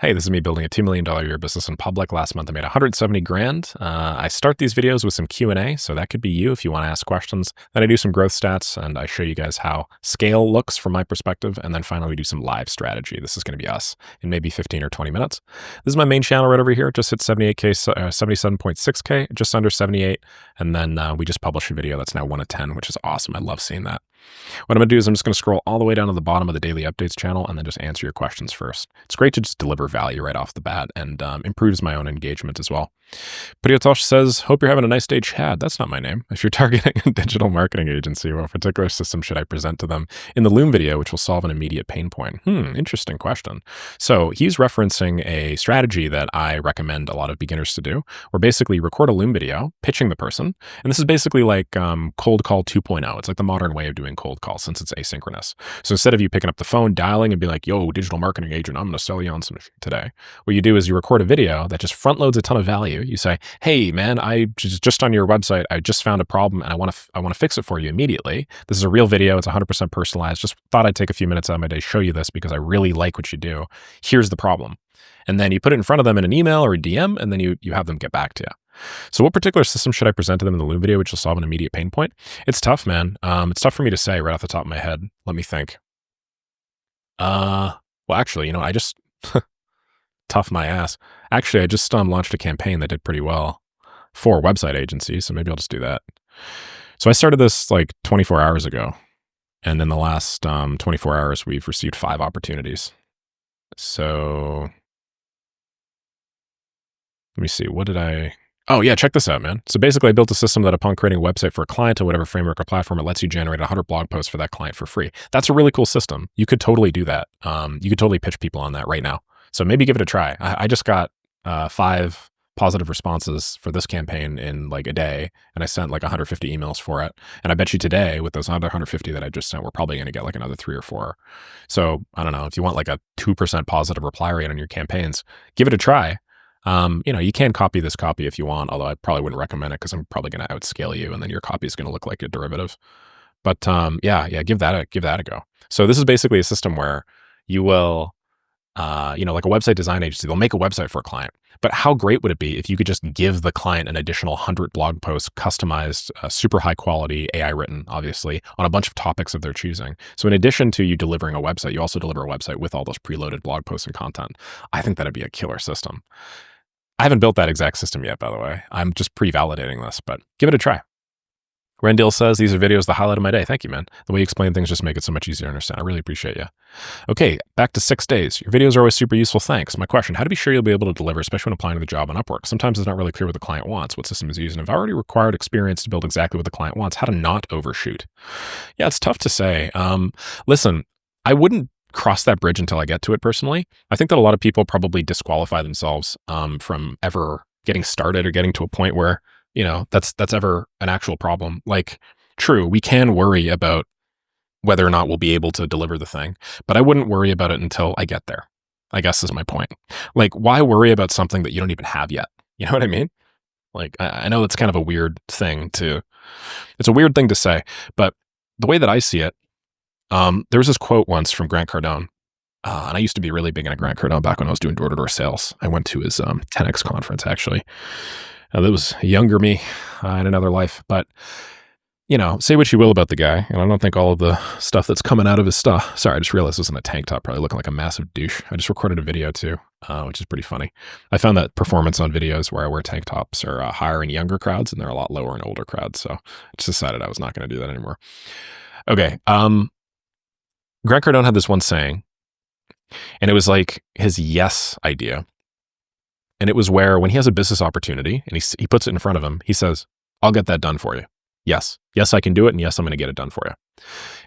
Hey, this is me building a $2 million a year business in public. Last month, I made 170 grand. I start these videos with some Q&A, so that could be you if you want to ask questions. Then I do some growth stats, and I show you guys how scale looks from my perspective. And then finally, we do some live strategy. This is going to be us in maybe 15 or 20 minutes. This is my main channel right over here. It just hit 78K, 77.6K, just under 78. And then we just published a video that's now 1 of 10, which is awesome. I love seeing that. What I'm going to do is I'm just going to scroll all the way down to the bottom of the daily updates channel and then just answer your questions first. It's great to just deliver value right off the bat and improves my own engagement as well. Priyatosh says, hope you're having a nice day, Chad. That's not my name. If you're targeting a digital marketing agency, what particular system should I present to them in the Loom video, which will solve an immediate pain point? Interesting question. So he's referencing a strategy that I recommend a lot of beginners to do, where basically you record a Loom video, pitching the person. And this is basically like cold call 2.0. It's like the modern way of doing cold call since it's asynchronous. So instead of you picking up the phone, dialing and be like, yo, digital marketing agent, I'm going to sell you on some shit today. What you do is you record a video that just front loads a ton of value. You say, hey man, I just on your website, I just found a problem and I want to fix it for you immediately. This is a real video. It's 100% personalized. Just thought I'd take a few minutes out of my day, show you this because I really like what you do. Here's the problem. And then you put it in front of them in an email or a DM, and then you have them get back to you. So what particular system should I present to them in the Loom video, which will solve an immediate pain point? It's tough, man. It's tough for me to say right off the top of my head. Let me think. Well, actually, I just tough my ass. Actually, I just launched a campaign that did pretty well for website agencies, so maybe I'll just do that. So I started this like 24 hours ago, and in the last 24 hours, we've received 5 opportunities. So let me see. Oh yeah, check this out, man. So basically I built a system that upon creating a website for a client to whatever framework or platform, it lets you generate 100 blog posts for that client for free. That's a really cool system. You could totally do that. You could totally pitch people on that right now. So maybe give it a try. I just got 5 positive responses for this campaign in like a day, and I sent like 150 emails for it. And I bet you today with those other 150 that I just sent, we're probably going to get like another 3 or 4. So I don't know, if you want like a 2% positive reply rate on your campaigns, give it a try. You can copy this copy if you want, although I probably wouldn't recommend it because I'm probably going to outscale you and then your copy is going to look like a derivative. But yeah, give that a go. So this is basically a system where you will, like a website design agency, they'll make a website for a client. But how great would it be if you could just give the client an additional 100 blog posts, customized, super high quality, AI written, obviously, on a bunch of topics of their choosing. So in addition to you delivering a website, you also deliver a website with all those preloaded blog posts and content. I think that'd be a killer system. I haven't built that exact system yet, by the way. I'm just pre-validating this, but give it a try. Rendell says, these are videos the highlight of my day. Thank you, man. The way you explain things just make it so much easier to understand. I really appreciate you. Okay, back to 6 days. Your videos are always super useful. Thanks. My question, how to be sure you'll be able to deliver, especially when applying to the job on Upwork? Sometimes it's not really clear what the client wants, what system is used, and I've already required experience to build exactly what the client wants, how to not overshoot. Yeah, it's tough to say. Listen, I wouldn't cross that bridge until I get to it personally. I think that a lot of people probably disqualify themselves from ever getting started or getting to a point where, that's ever an actual problem. Like, true, we can worry about whether or not we'll be able to deliver the thing, but I wouldn't worry about it until I get there, I guess is my point. Like, why worry about something that you don't even have yet? You know what I mean? Like, I know it's kind of a weird thing it's a weird thing to say, but the way that I see it, there was this quote once from Grant Cardone, and I used to be really big into Grant Cardone back when I was doing door-to-door sales. I went to his 10X conference, actually. That was a younger me in another life. But, say what you will about the guy, and I don't think all of the stuff that's coming out of his stuff. Sorry, I just realized this was in a tank top, probably looking like a massive douche. I just recorded a video too, which is pretty funny. I found that performance on videos where I wear tank tops are higher in younger crowds, and they're a lot lower in older crowds. So I just decided I was not going to do that anymore. Okay. Grant Cardone had this one saying, and it was like his yes idea. And it was where when he has a business opportunity and he puts it in front of him, he says, I'll get that done for you. Yes. Yes, I can do it. And yes, I'm going to get it done for you.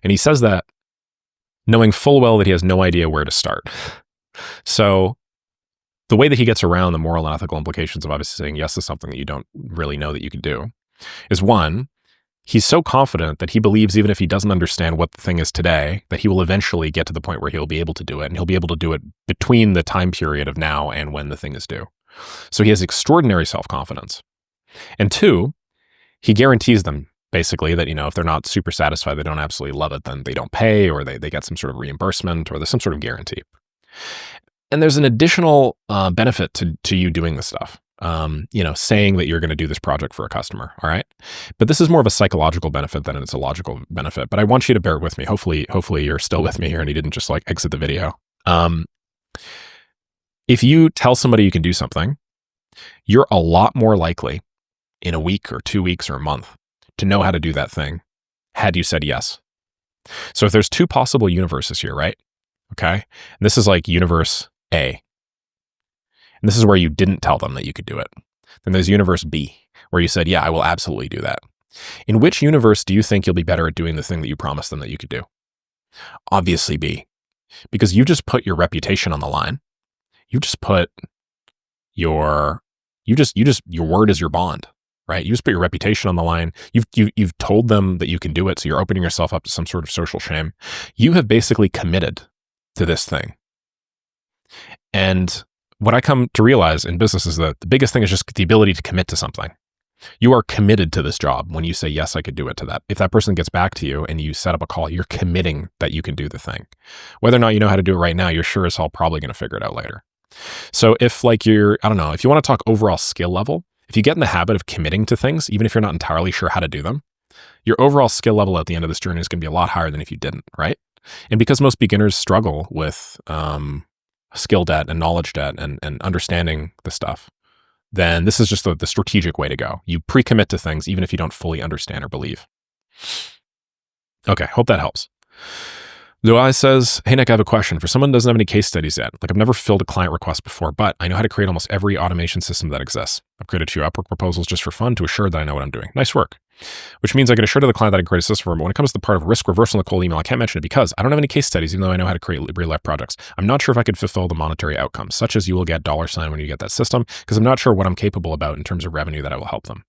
And he says that knowing full well that he has no idea where to start. So the way that he gets around the moral and ethical implications of obviously saying yes to something that you don't really know that you can do is, one, he's so confident that he believes even if he doesn't understand what the thing is today, that he will eventually get to the point where he'll be able to do it, and he'll be able to do it between the time period of now and when the thing is due. So he has extraordinary self-confidence. And 2, he guarantees them basically that, if they're not super satisfied, they don't absolutely love it, then they don't pay, or they get some sort of reimbursement, or there's some sort of guarantee. And there's an additional benefit to you doing this stuff. Saying that you're going to do this project for a customer. All right. But this is more of a psychological benefit than it's a logical benefit. But I want you to bear with me. Hopefully you're still with me here and you didn't just like exit the video. If you tell somebody you can do something, you're a lot more likely in a week or 2 weeks or a month to know how to do that thing had you said yes. So if there's two possible universes here, right? Okay. And this is like universe A. And this is where you didn't tell them that you could do it. Then there's universe B, where you said, yeah, I will absolutely do that. In which universe do you think you'll be better at doing the thing that you promised them that you could do? Obviously B, because you just put your reputation on the line. You just put your word is your bond, right? You just put your reputation on the line. You've told them that you can do it. So you're opening yourself up to some sort of social shame. You have basically committed to this thing. And what I come to realize in business is that the biggest thing is just the ability to commit to something. You are committed to this job when you say, yes, I could do it to that. If that person gets back to you and you set up a call, you're committing that you can do the thing. Whether or not you know how to do it right now, you're sure as hell probably going to figure it out later. So if if you want to talk overall skill level, if you get in the habit of committing to things, even if you're not entirely sure how to do them, your overall skill level at the end of this journey is going to be a lot higher than if you didn't, right? And because most beginners struggle with skill debt and knowledge debt and understanding the stuff, then this is just the strategic way to go. You pre-commit to things even if you don't fully understand or believe. Okay, hope that helps. Duai says, hey, Nick, I have a question. For someone who doesn't have any case studies yet, like I've never filled a client request before, but I know how to create almost every automation system that exists. I've created 2 Upwork proposals just for fun to assure that I know what I'm doing. Nice work. Which means I can assure to the client that I can create a system for them. But when it comes to the part of risk reversal in the cold email, I can't mention it because I don't have any case studies, even though I know how to create real life projects. I'm not sure if I could fulfill the monetary outcomes, such as you will get $ when you get that system, because I'm not sure what I'm capable about in terms of revenue that I will help them.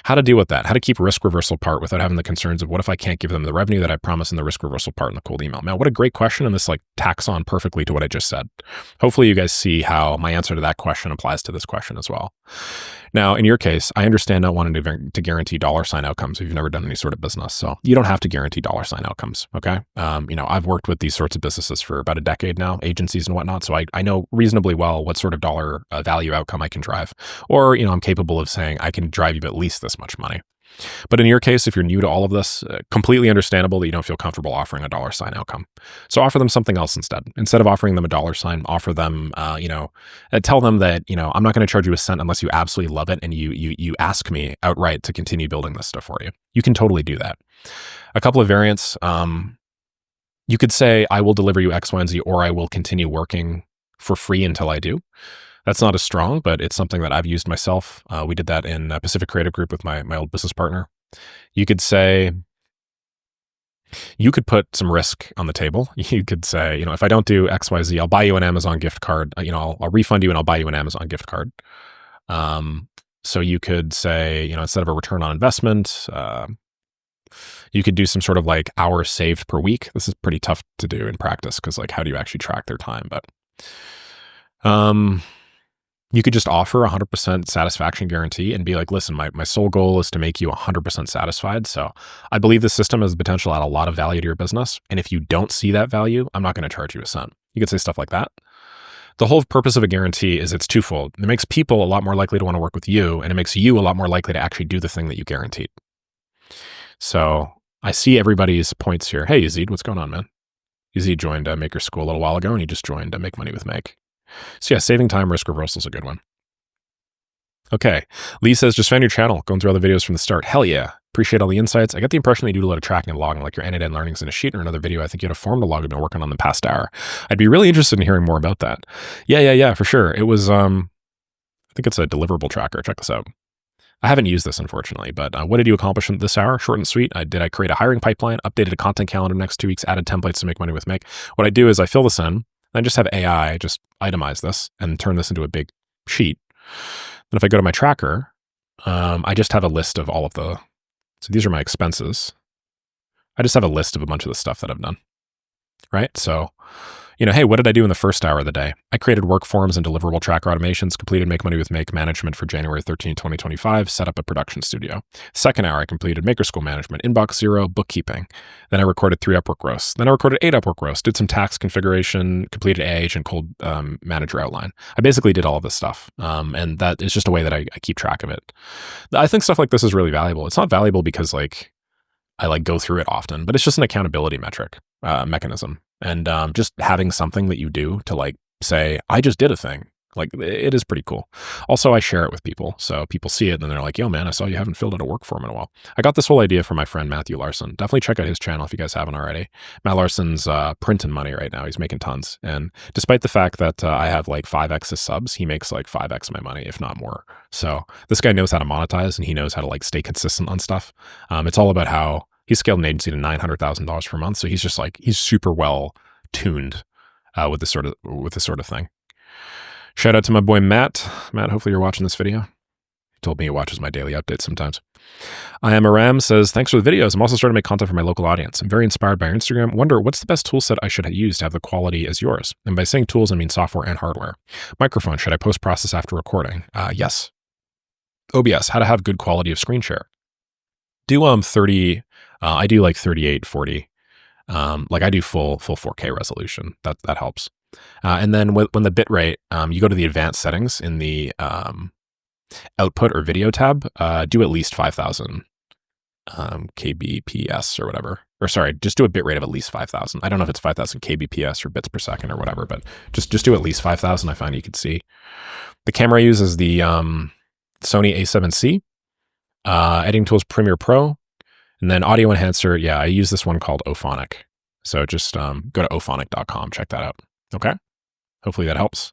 How to deal with that? How to keep risk reversal part without having the concerns of what if I can't give them the revenue that I promised in the risk reversal part in the cold email? Man, what a great question. And this like tacks on perfectly to what I just said. Hopefully you guys see how my answer to that question applies to this question as well. Now, in your case, I understand not wanting to guarantee $ outcomes if you've never done any sort of business. So you don't have to guarantee $ outcomes. Okay. I've worked with these sorts of businesses for about a decade now, agencies and whatnot. So I know reasonably well what sort of dollar value outcome I can drive, or, I'm capable of saying I can drive you at least this much money. But in your case, if you're new to all of this, completely understandable that you don't feel comfortable offering a $ outcome. So offer them something else instead. Instead of offering them a $, offer them, tell them that, I'm not going to charge you a cent unless you absolutely love it and you ask me outright to continue building this stuff for you. You can totally do that. A couple of variants. You could say, I will deliver you X, Y, and Z, or I will continue working for free until I do. That's not as strong, but it's something that I've used myself. We did that in Pacific Creative Group with my old business partner. You could say, you could put some risk on the table. You could say, if I don't do X, Y, Z, I'll buy you an Amazon gift card. I'll refund you and I'll buy you an Amazon gift card. So you could say, instead of a return on investment, you could do some sort of like hours saved per week. This is pretty tough to do in practice because like, how do you actually track their time? But you could just offer 100% satisfaction guarantee and be like, listen, my sole goal is to make you 100% satisfied. So I believe the system has the potential to add a lot of value to your business. And if you don't see that value, I'm not going to charge you a cent. You could say stuff like that. The whole purpose of a guarantee is it's twofold. It makes people a lot more likely to want to work with you, and it makes you a lot more likely to actually do the thing that you guaranteed. So I see everybody's points here. Hey, Yazid, what's going on, man? Yazid joined Maker School a little while ago, and he just joined Make Money with Make. So yeah, saving time, risk reversal is a good one. Okay. Lee says, just found your channel, going through all the videos from the start. Hell yeah. Appreciate all the insights. I get the impression that you do a lot of tracking and logging, like your end-to-end learnings in a sheet or another video. I think you had a form to log you've been working on the past hour. I'd be really interested in hearing more about that. Yeah, for sure. It was, I think it's a deliverable tracker. Check this out. I haven't used this, unfortunately, but what did you accomplish in this hour? Short and sweet. I create a hiring pipeline, updated a content calendar next 2 weeks, added templates to Make Money with Make. What I do is I fill this in. I just have AI just itemize this and turn this into a big sheet. Then if I go to my tracker, I just have a list of all of so these are my expenses. I just have a list of a bunch of the stuff that I've done, right? So, Hey, what did I do in the first hour of the day? I created work forms and deliverable tracker automations, completed Make Money with Make management for January 13, 2025, set up a production studio. Second hour, I completed Maker School management, inbox zero, bookkeeping. Then I recorded 3 Upwork roasts. Then I recorded 8 Upwork roasts, did some tax configuration, completed AH and cold manager outline. I basically did all of this stuff. And that is just a way that I keep track of it. I think stuff like this is really valuable. It's not valuable because I go through it often, but it's just an accountability mechanism. And just having something that you do to say, I just did a thing, it is pretty cool. Also, I share it with people. So people see it and they're like, yo, man, I saw you haven't filled out a work form in a while. I got this whole idea from my friend, Matt Larsen. Definitely check out his channel if you guys haven't already. Matt Larsen's printing money right now. He's making tons. And despite the fact that I have 5x his subs, he makes 5x my money, if not more. So this guy knows how to monetize and he knows how to stay consistent on stuff. It's all about how he scaled an agency to $900,000 per month. So he's just he's super well tuned with this sort of thing. Shout out to my boy, Matt. Matt, hopefully you're watching this video. He told me he watches my daily updates sometimes. I am Aram says, thanks for the videos. I'm also starting to make content for my local audience. I'm very inspired by your Instagram. Wonder what's the best tool set I should use to have the quality as yours? And by saying tools, I mean software and hardware. Microphone, should I post-process after recording? Yes. OBS, how to have good quality of screen share. Do 30, I do 38, 40. I do full 4K resolution. That helps. And then when the bit rate, you go to the advanced settings in the output or video tab, do at least 5,000 kbps or whatever. Or sorry, just do a bit rate of at least 5,000. I don't know if it's 5,000 kbps or bits per second or whatever, but just do at least 5,000. I find you can see. The camera I use is the Sony A7C. Editing tools, Premiere Pro. And then audio enhancer, I use this one called Ophonic. So just go to ophonic.com, check that out. Okay? Hopefully that helps.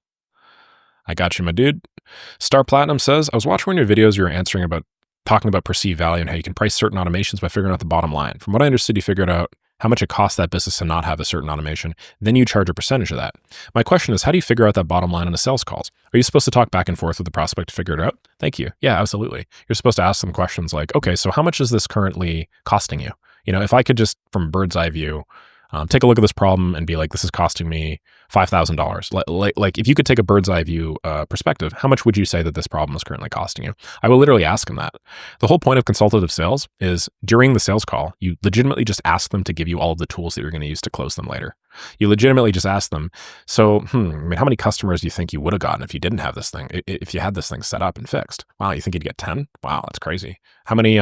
I got you, my dude. Star Platinum says, I was watching one of your videos you were talking about perceived value and how you can price certain automations by figuring out the bottom line. From what I understood, you figured out how much it costs that business to not have a certain automation, then you charge a percentage of that. My question is, how do you figure out that bottom line in the sales calls? Are you supposed to talk back and forth with the prospect to figure it out? Thank you. Yeah, absolutely. You're supposed to ask them questions like, okay, so how much is this currently costing you? If I could just, from a bird's eye view, take a look at this problem and be like, this is costing me $5,000. If you could take a bird's eye view perspective, how much would you say that this problem is currently costing you? I will literally ask them that. The whole point of consultative sales is during the sales call, you legitimately just ask them to give you all of the tools that you're going to use to close them later. You legitimately just ask them, so, how many customers do you think you would have gotten if you didn't have this thing, if you had this thing set up and fixed? Wow, you think you'd get 10? Wow, that's crazy. How many,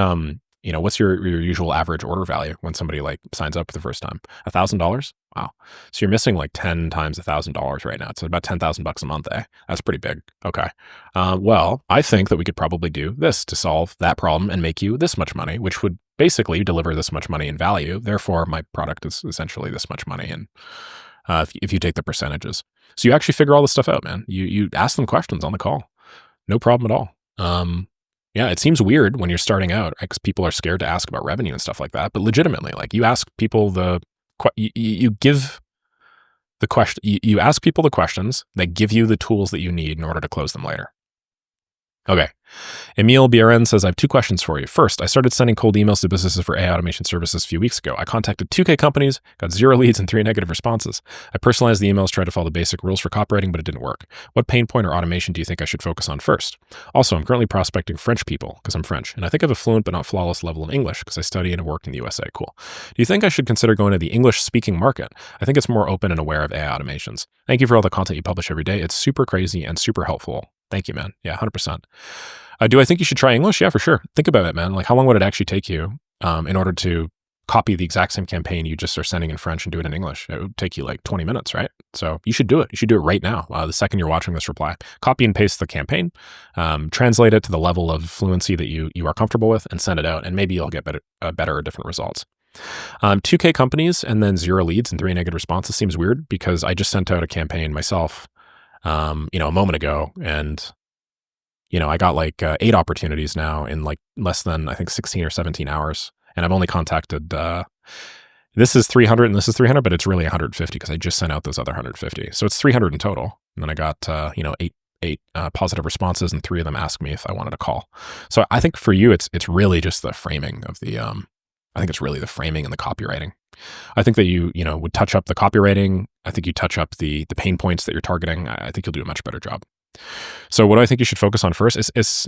what's your usual average order value when somebody signs up for the first time? $1,000? Wow. So you're missing 10 times $1,000 right now. It's about $10,000 a month, eh? That's pretty big. Okay. Well, I think that we could probably do this to solve that problem and make you this much money, which would basically deliver this much money in value. Therefore, my product is essentially this much money. And if you take the percentages. So you actually figure all this stuff out, man. You ask them questions on the call. No problem at all. Yeah, it seems weird when you're starting out because people are scared to ask about revenue and stuff like that. But legitimately, you ask people you give the question, you ask people the questions that give you the tools that you need in order to close them later. Okay. Emil BRN says, I have 2 questions for you. First, I started sending cold emails to businesses for AI automation services a few weeks ago. I contacted 2K companies, got 0 leads and 3 negative responses. I personalized the emails, tried to follow the basic rules for copywriting, but it didn't work. What pain point or automation do you think I should focus on first? Also, I'm currently prospecting French people because I'm French, and I think I have a fluent but not flawless level in English because I study and have worked in the USA. Cool. Do you think I should consider going to the English-speaking market? I think it's more open and aware of AI automations. Thank you for all the content you publish every day. It's super crazy and super helpful. Thank you, man. Yeah, 100%. Do I think you should try English? Yeah, for sure. Think about it, man. How long would it actually take you in order to copy the exact same campaign you just are sending in French and do it in English? It would take you 20 minutes, right? So you should do it. You should do it right now. The second you're watching this reply, copy and paste the campaign, translate it to the level of fluency that you are comfortable with and send it out. And maybe you'll get better or different results. 2K companies and then 0 leads and 3 negative responses seems weird because I just sent out a campaign myself, a moment ago. And I got 8 opportunities now in less than, I think, 16 or 17 hours. And I've only contacted, this is 300 and this is 300, but it's really 150 because I just sent out those other 150. So it's 300 in total. And then I got, 8 positive responses and 3 of them asked me if I wanted to call. So I think for you, it's really just the framing of the I think it's really the framing and the copywriting. I think that you would touch up the copywriting. I think you touch up the pain points that you're targeting. I think you'll do a much better job. So what do I think you should focus on first is it's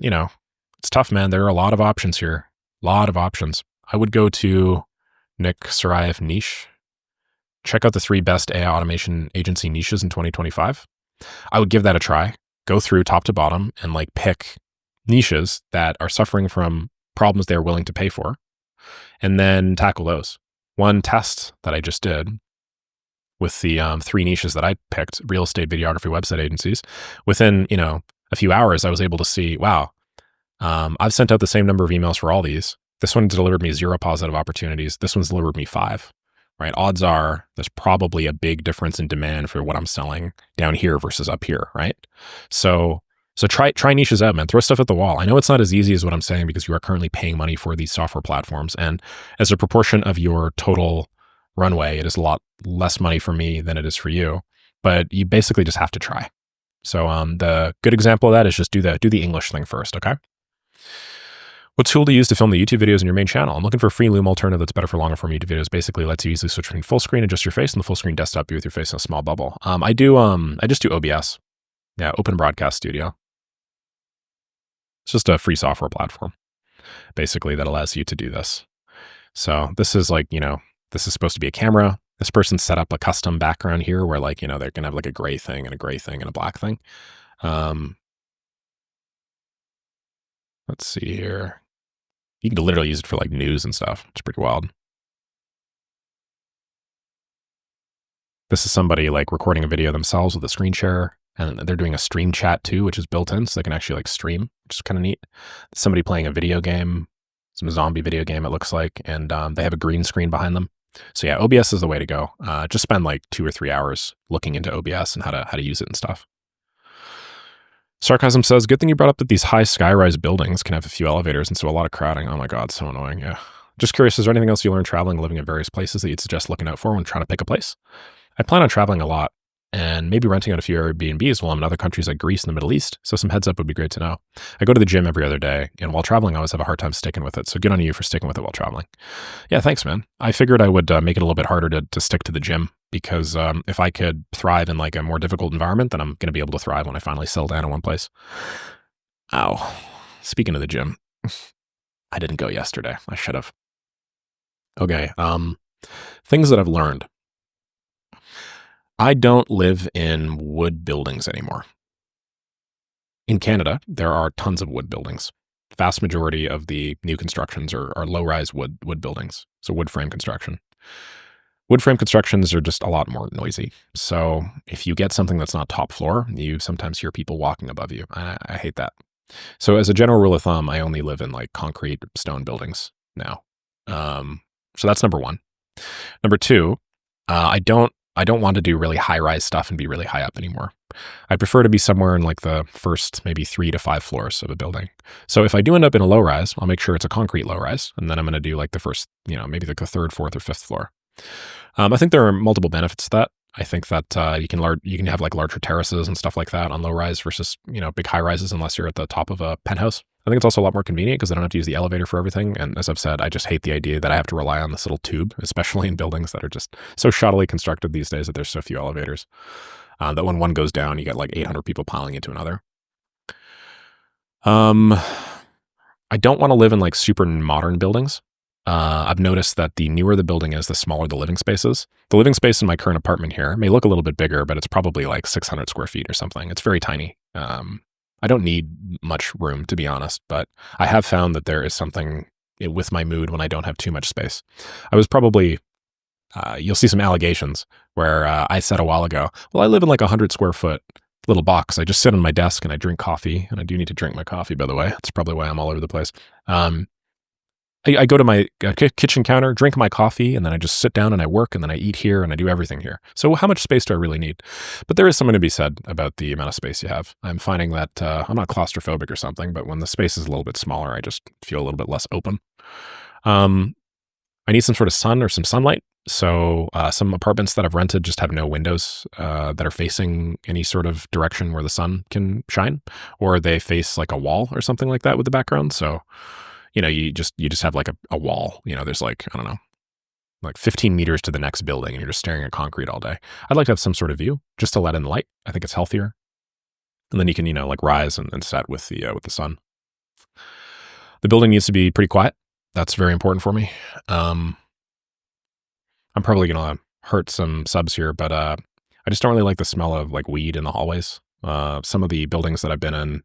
tough, man. There are a lot of options here. A lot of options. I would go to Nick Saraev niche. Check out the 3 best AI automation agency niches in 2025. I would give that a try. Go through top to bottom and like pick niches that are suffering from problems they're willing to pay for, and then tackle those. One test that I just did with the 3 niches that I picked, real estate, videography, website agencies, within, a few hours, I was able to see, wow, I've sent out the same number of emails for all these. This one delivered me 0 positive opportunities. This one's delivered me 5, right? Odds are there's probably a big difference in demand for what I'm selling down here versus up here, right? So try niches out, man. Throw stuff at the wall. I know it's not as easy as what I'm saying because you are currently paying money for these software platforms. And as a proportion of your total runway, it is a lot less money for me than it is for you. But you basically just have to try. So the good example of that is just do the English thing first, okay? What tool to use to film the YouTube videos in your main channel? I'm looking for a free Loom alternative that's better for longer form YouTube videos. Basically lets you easily switch between full screen and just your face and the full screen desktop view with your face in a small bubble. I just do OBS. Yeah, Open Broadcast Studio. It's just a free software platform, basically, that allows you to do this. So this is like, this is supposed to be a camera. This person set up a custom background here where like, they're going to have like a gray thing and a gray thing and a black thing. Let's see here. You can literally use it for like news and stuff. It's pretty wild. This is somebody like recording a video themselves with a screen share, and they're doing a stream chat too, which is built in, so they can actually like stream, which is kind of neat. Somebody playing a video game, some zombie video game it looks like, and they have a green screen behind them. So yeah, OBS is the way to go. Just spend like 2 or 3 hours looking into OBS and how to use it and stuff. Sarcasm says, good thing you brought up that these high skyrise buildings can have a few elevators and so a lot of crowding. Oh my God, so annoying. Yeah. Just curious, is there anything else you learned traveling, living at various places that you'd suggest looking out for when trying to pick a place? I plan on traveling a lot and maybe renting out a few Airbnbs while I'm in other countries like Greece and the Middle East. So some heads up would be great to know. I go to the gym every other day, and while traveling, I always have a hard time sticking with it. So good on you for sticking with it while traveling. Yeah, thanks, man. I figured I would make it a little bit harder to stick to the gym because if I could thrive in like a more difficult environment, then I'm going to be able to thrive when I finally settle down in one place. Ow. Speaking of the gym, I didn't go yesterday. I should have. Okay. Things that I've learned. I don't live in wood buildings anymore. In Canada, there are tons of wood buildings. Vast majority of the new constructions are low-rise wood buildings, so wood frame construction. Wood frame constructions are just a lot more noisy. So if you get something that's not top floor, you sometimes hear people walking above you. I hate that. So as a general rule of thumb, I only live in like concrete stone buildings now. So that's number one. Number two, I don't want to do really high-rise stuff and be really high up anymore. I prefer to be somewhere in like the first maybe 3 to 5 floors of a building. So if I do end up in a low-rise, I'll make sure it's a concrete low-rise, and then I'm going to do like the first, maybe like the 3rd, 4th, or 5th floor. I think there are multiple benefits to that. I think that you can have like larger terraces and stuff like that on low-rise versus big high-rises unless you're at the top of a penthouse. I think it's also a lot more convenient because I don't have to use the elevator for everything. And as I've said, I just hate the idea that I have to rely on this little tube, especially in buildings that are just so shoddily constructed these days that there's so few elevators. That when one goes down, you get like 800 people piling into another. I don't want to live in like super modern buildings. I've noticed that the newer the building is, the smaller the living space is. The living space in my current apartment here may look a little bit bigger, but it's probably like 600 square feet or something. It's very tiny. I don't need much room, to be honest, but I have found that there is something with my mood when I don't have too much space. I was probably, you'll see some allegations where I said a while ago, well, I live in like 100 square foot little box. I just sit on my desk and I drink coffee, and I do need to drink my coffee, by the way. That's probably why I'm all over the place. I go to my kitchen counter, drink my coffee, and then I just sit down and I work, and then I eat here, and I do everything here. So how much space do I really need? But there is something to be said about the amount of space you have. I'm finding that I'm not claustrophobic or something, but when the space is a little bit smaller, I just feel a little bit less open. I need some sort of sun or some sunlight. So some apartments that I've rented just have no windows that are facing any sort of direction where the sun can shine, or they face like a wall or something like that with the background. So you just have like a wall, there's like, I don't know, like 15 meters to the next building and you're just staring at concrete all day. I'd like to have some sort of view just to let in light. I think it's healthier. And then you can, like rise and set with the sun. The building needs to be pretty quiet. That's very important for me. I'm probably going to hurt some subs here, but I just don't really like the smell of like weed in the hallways. Some of the buildings that I've been in,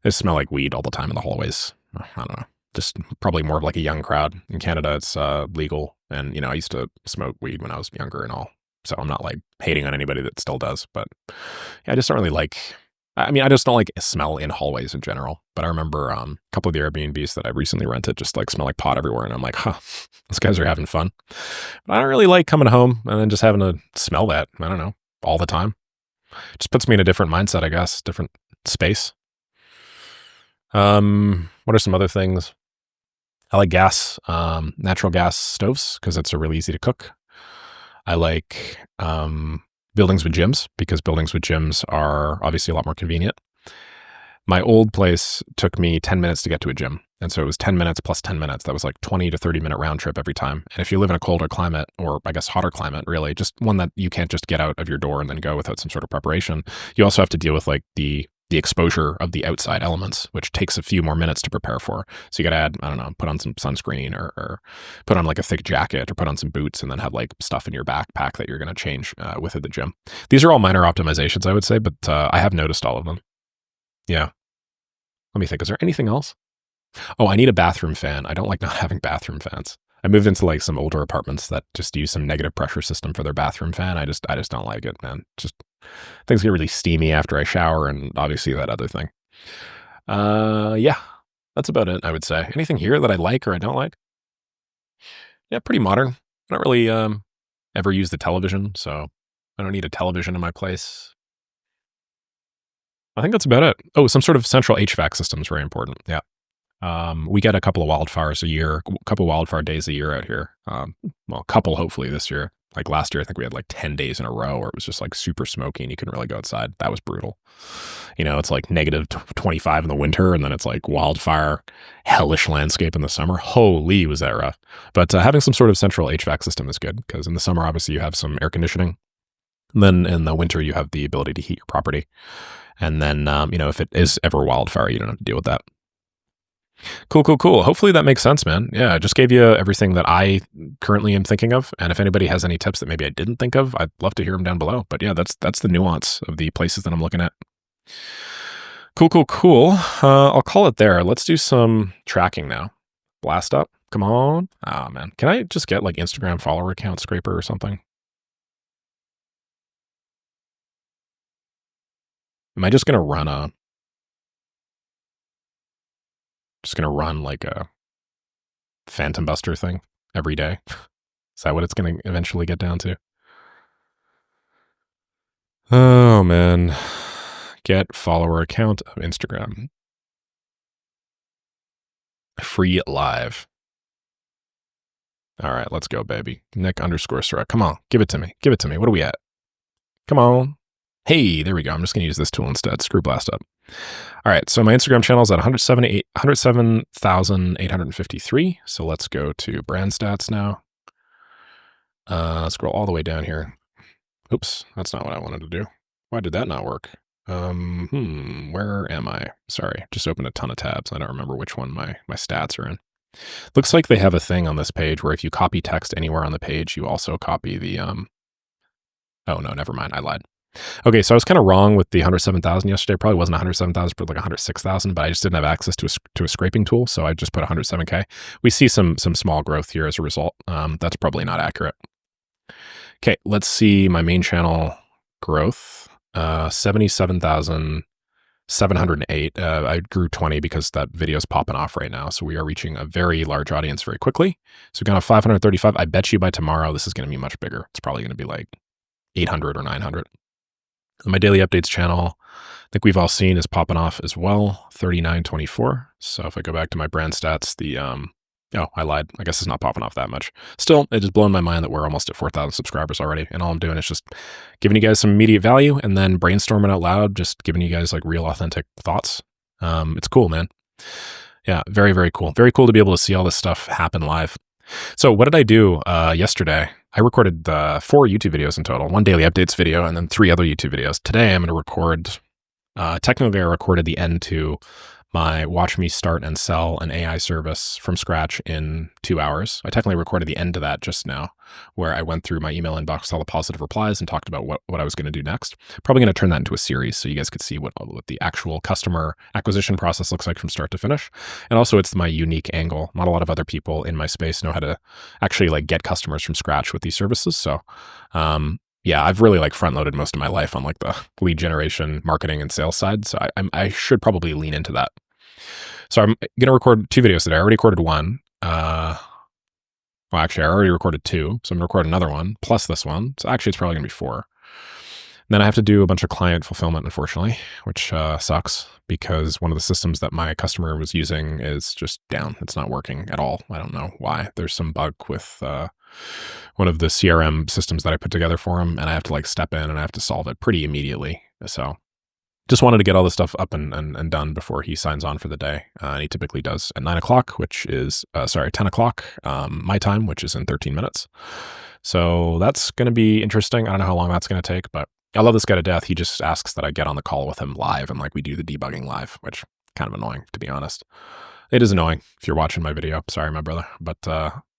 they smell like weed all the time in the hallways. I don't know. Just probably more of like a young crowd. In Canada, it's legal. And, I used to smoke weed when I was younger and all. So I'm not like hating on anybody that still does. But yeah, I just don't really like, I just don't like smell in hallways in general. But I remember a couple of the Airbnbs that I recently rented just like smell like pot everywhere. And I'm like, those guys are having fun. But I don't really like coming home and then just having to smell that, I don't know, all the time. Just puts me in a different mindset, I guess, different space. What are some other things? I like natural gas stoves because it's really easy to cook. I like buildings with gyms because buildings with gyms are obviously a lot more convenient. My old place took me 10 minutes to get to a gym. And so it was 10 minutes plus 10 minutes. That was like 20 to 30 minute round trip every time. And if you live in a colder climate, or I guess hotter climate, really, just one that you can't just get out of your door and then go without some sort of preparation, you also have to deal with like the exposure of the outside elements, which takes a few more minutes to prepare for. So you got to add, I don't know, put on some sunscreen or put on like a thick jacket or put on some boots and then have like stuff in your backpack that you're going to change with at the gym. These are all minor optimizations, I would say, but I have noticed all of them. Yeah. Let me think. Is there anything else? Oh, I need a bathroom fan. I don't like not having bathroom fans. I moved into like some older apartments that just use some negative pressure system for their bathroom fan. I just don't like it, man. Just things get really steamy after I shower, and obviously that other thing. Yeah, that's about it, I would say. Anything here that I like or I don't like? Yeah, pretty modern. I don't really ever use the television, so I don't need a television in my place. I think that's about it. Oh, some sort of central HVAC system is very important. Yeah. We get a couple of wildfires a year, a couple of wildfire days a year out here. Well, a couple hopefully this year. Like last year, I think we had like 10 days in a row where it was just like super smoky and you couldn't really go outside. That was brutal. It's like negative 25 in the winter and then it's like wildfire, hellish landscape in the summer. Holy, was that rough. But having some sort of central HVAC system is good because in the summer, obviously you have some air conditioning. And then in the winter, you have the ability to heat your property. And then, if it is ever wildfire, you don't have to deal with that. Cool. Hopefully that makes sense, man. Yeah, I just gave you everything that I currently am thinking of. And if anybody has any tips that maybe I didn't think of, I'd love to hear them down below. But yeah, that's the nuance of the places that I'm looking at. Cool. I'll call it there. Let's do some tracking now. Blast up. Come on. Oh, man. Can I just get like Instagram follower account scraper or something? Am I just going to run like a Phantom Buster thing every day? Is that what it's going to eventually get down to? Oh, man. Get follower account of Instagram. Free live. All right, let's go, baby. Nick_Saraev. Come on, give it to me. What are we at? Come on. Hey, there we go. I'm just going to use this tool instead. Screw blast up. All right, so my Instagram channel is at 107,853. So let's go to brand stats now. Scroll all the way down here. Oops, that's not what I wanted to do. Why did that not work? Where am I? Sorry, just opened a ton of tabs. I don't remember which one my stats are in. Looks like they have a thing on this page where if you copy text anywhere on the page, you also copy the, oh no, never mind. I lied. Okay, so I was kind of wrong with the 107,000 yesterday. Probably wasn't 107,000, but like 106,000, but I just didn't have access to a scraping tool, so I just put 107K. We see some small growth here as a result. That's probably not accurate. Okay, let's see my main channel growth. 77,708. I grew 20 because that video is popping off right now, so we are reaching a very large audience very quickly. So we've got a 535. I bet you by tomorrow this is going to be much bigger. It's probably going to be like 800 or 900. My daily updates channel, I think we've all seen, is popping off as well, 3924. So if I go back to my brand stats, oh, I lied. I guess it's not popping off that much. Still, it has blown my mind that we're almost at 4,000 subscribers already. And all I'm doing is just giving you guys some immediate value and then brainstorming out loud, just giving you guys like real authentic thoughts. It's cool, man. Yeah, very, very cool. Very cool to be able to see all this stuff happen live. So what did I do yesterday? I recorded 4 YouTube videos in total, 1 daily updates video, and then 3 other YouTube videos. Today I'm going to record, technically I recorded the end to my watch me start and sell an AI service from scratch in 2 hours. I technically recorded the end to that just now, where I went through my email inbox, all the positive replies, and talked about what I was going to do next. Probably going to turn that into a series so you guys could see what the actual customer acquisition process looks like from start to finish. And also it's my unique angle. Not a lot of other people in my space know how to actually like get customers from scratch with these services. So, yeah, I've really like front loaded most of my life on like the lead generation, marketing, and sales side. So I should probably lean into that. So I'm going to record 2 videos today. I already recorded 1. Well, actually, I already recorded 2. So I'm going to record another one plus this one. So actually, it's probably going to be 4. And then I have to do a bunch of client fulfillment, unfortunately, which sucks because one of the systems that my customer was using is just down. It's not working at all. I don't know why. There's some bug with one of the CRM systems that I put together for him, and I have to like step in and I have to solve it pretty immediately. So just wanted to get all this stuff up and done before he signs on for the day. And he typically does at 9 o'clock, which is, 10 o'clock my time, which is in 13 minutes. So that's going to be interesting. I don't know how long that's going to take, but I love this guy to death. He just asks that I get on the call with him live and like we do the debugging live, which kind of annoying, to be honest. It is annoying if you're watching my video. Sorry, my brother. But,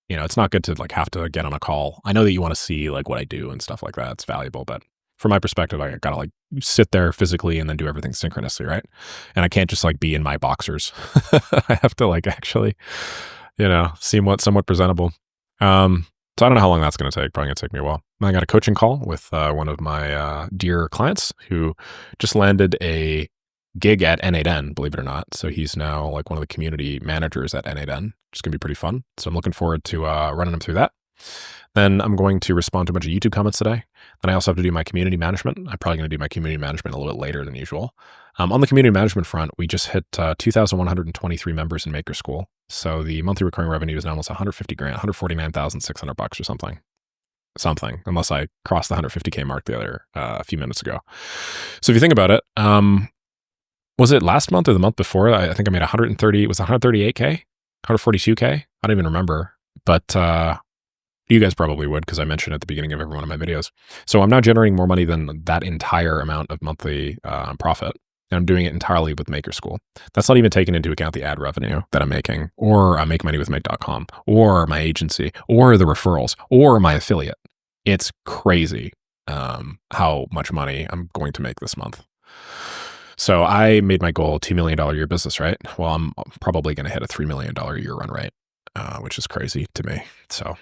it's not good to like have to get on a call. I know that you want to see like what I do and stuff like that. It's valuable, but from my perspective, I gotta like sit there physically and then do everything synchronously, right? And I can't just like be in my boxers. I have to like actually, seem somewhat presentable. So I don't know how long that's going to take. Probably going to take me a while. I got a coaching call with one of my dear clients who just landed a gig at N8N, believe it or not. So he's now like one of the community managers at N8N, which is going to be pretty fun. So I'm looking forward to running him through that. Then I'm going to respond to a bunch of YouTube comments today. Then I also have to do my community management. I'm probably going to do my community management a little bit later than usual. On the community management front, we just hit 2,123 members in Maker School. So the monthly recurring revenue is now almost 150 grand, 149,600 bucks or something, unless I crossed the 150K mark a few minutes ago. So if you think about it, was it last month or the month before? I think I made 138K, 142K. I don't even remember, but, you guys probably would because I mentioned at the beginning of every one of my videos. So I'm now generating more money than that entire amount of monthly profit. And I'm doing it entirely with Maker School. That's not even taking into account the ad revenue that I'm making, or I make money with make.com, or my agency, or the referrals, or my affiliate. It's crazy how much money I'm going to make this month. So I made my goal $2 million a year business, right? Well, I'm probably going to hit a $3 million a year run rate, which is crazy to me. So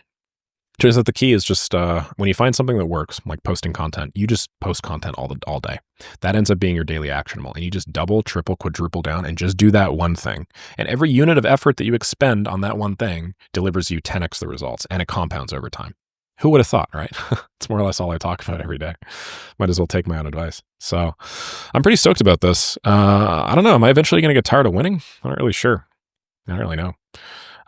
turns out the key is just when you find something that works, like posting content, you just post content all day. That ends up being your daily actionable. And you just double, triple, quadruple down and just do that one thing. And every unit of effort that you expend on that one thing delivers you 10x the results, and it compounds over time. Who would have thought, right? It's more or less all I talk about every day. Might as well take my own advice. So I'm pretty stoked about this. I don't know. Am I eventually going to get tired of winning? I'm not really sure. I don't really know.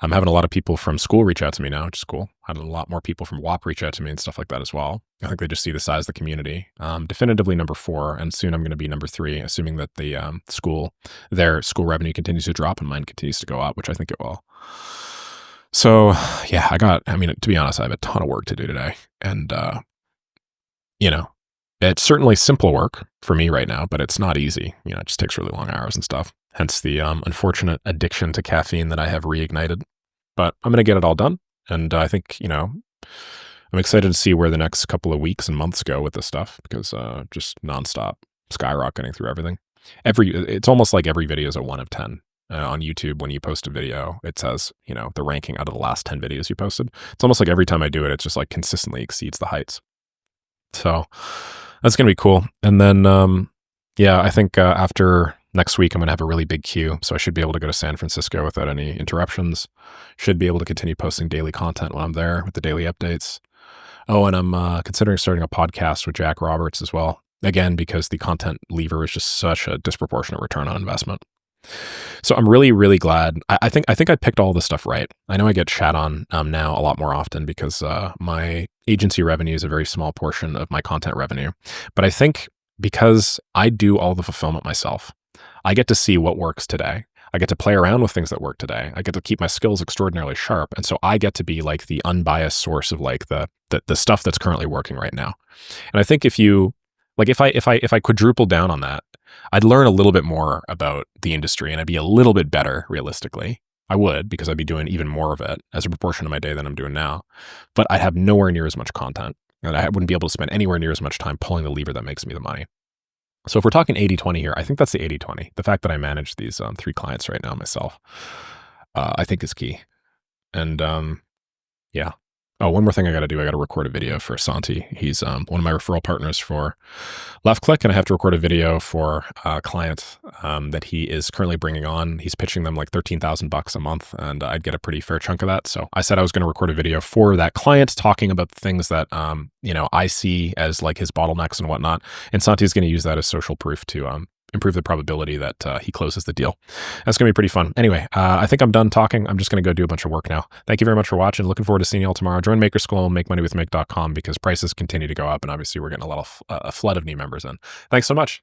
I'm having a lot of people from school reach out to me now, which is cool. I had a lot more people from WAP reach out to me and stuff like that as well. I think they just see the size of the community. Definitively number 4, and soon I'm going to be number 3, assuming that their school revenue continues to drop and mine continues to go up, which I think it will. So yeah, to be honest, I have a ton of work to do today. And, it's certainly simple work for me right now, but it's not easy. It just takes really long hours and stuff. Hence the unfortunate addiction to caffeine that I have reignited. But I'm going to get it all done. And I think, I'm excited to see where the next couple of weeks and months go with this stuff because just nonstop skyrocketing through everything. It's almost like every video is a 1 of 10. On YouTube, when you post a video, it says, the ranking out of the last 10 videos you posted. It's almost like every time I do it, it's just like consistently exceeds the heights. So that's going to be cool. And then, I think after next week, I'm going to have a really big queue. So I should be able to go to San Francisco without any interruptions. Should be able to continue posting daily content when I'm there with the daily updates. Oh, and I'm considering starting a podcast with Jack Roberts as well. Again, because the content lever is just such a disproportionate return on investment. So I'm really, really glad. I think I picked all this stuff right. I know I get chat on now a lot more often because my agency revenue is a very small portion of my content revenue. But I think because I do all the fulfillment myself, I get to see what works today. I get to play around with things that work today. I get to keep my skills extraordinarily sharp. And so I get to be like the unbiased source of like the stuff that's currently working right now. And I think if I quadruple down on that, I'd learn a little bit more about the industry and I'd be a little bit better realistically. I would, because I'd be doing even more of it as a proportion of my day than I'm doing now. But I'd have nowhere near as much content. And I wouldn't be able to spend anywhere near as much time pulling the lever that makes me the money. So if we're talking 80-20 here, I think that's the 80-20. The fact that I manage these 3 clients right now myself, I think is key. And yeah. Oh, one more thing I got to do. I got to record a video for Santi. He's one of my referral partners for Left Click, and I have to record a video for a client that he is currently bringing on. He's pitching them like $13,000 a month, and I'd get a pretty fair chunk of that. So I said I was going to record a video for that client talking about the things that I see as like his bottlenecks and whatnot. And Santi is going to use that as social proof to improve the probability that he closes the deal. That's going to be pretty fun. Anyway, I think I'm done talking. I'm just going to go do a bunch of work now. Thank you very much for watching. Looking forward to seeing you all tomorrow. Join Maker School and makemoneywithmake.com because prices continue to go up. And obviously we're getting a flood of new members in. Thanks so much.